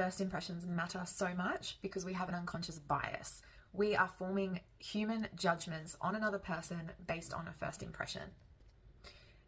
First impressions matter so much because we have an unconscious bias. We are forming human judgments on another person based on a first impression.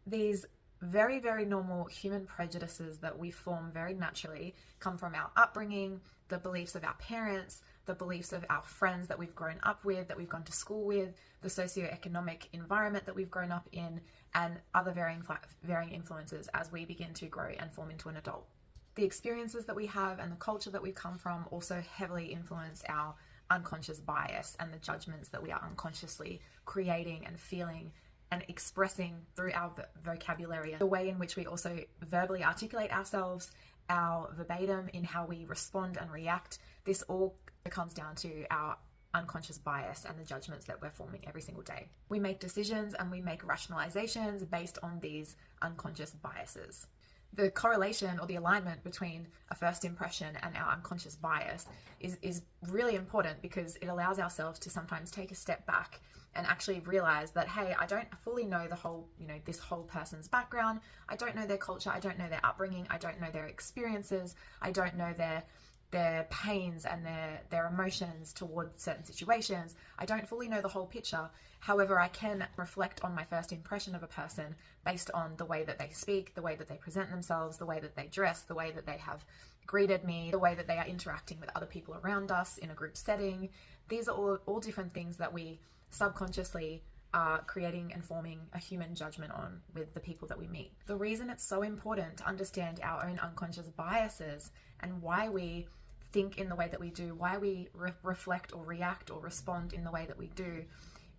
These very, very normal human prejudices that we form very naturally come from our upbringing, the beliefs of our parents, the beliefs of our friends that we've grown up with, that we've gone to school with, the socioeconomic environment that we've grown up in, and other varying influences as we begin to grow and form into an adult. The experiences that we have and the culture that we've come from also heavily influence our unconscious bias and the judgments that we are unconsciously creating and feeling and expressing through our vocabulary, the way in which we also verbally articulate ourselves, our verbatim in how we respond and react. This all comes down to our unconscious bias and the judgments that we're forming every single day. We make decisions and we make rationalizations based on these unconscious biases. The correlation or the alignment between a first impression and our unconscious bias is really important because it allows ourselves to sometimes take a step back and actually realize that, hey, I don't fully know the whole, this whole person's background. I don't know their culture. I don't know their upbringing. I don't know their experiences. I don't know their pains and their emotions towards certain situations. I don't fully know the whole picture. However, I can reflect on my first impression of a person based on the way that they speak, the way that they present themselves, the way that they dress, the way that they have greeted me, the way that they are interacting with other people around us in a group setting. These are all different things that we subconsciously are creating and forming a human judgment on with the people that we meet. The reason it's so important to understand our own unconscious biases and why we think in the way that we do, why we reflect or react or respond in the way that we do,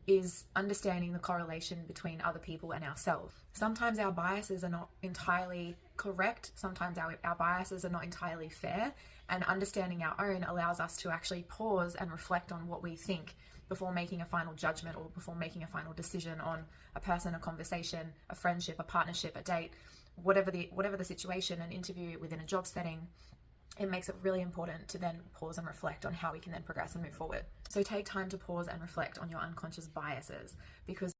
is understanding the correlation between other people and ourselves. Sometimes our biases are not entirely correct. Sometimes our biases are not entirely fair, and understanding our own allows us to actually pause and reflect on what we think before making a final judgment or before making a final decision on a person, a conversation, a friendship, a partnership, a date, whatever the situation, an interview within a job setting. It makes it really important to then pause and reflect on how we can then progress and move forward. So take time to pause and reflect on your unconscious biases, because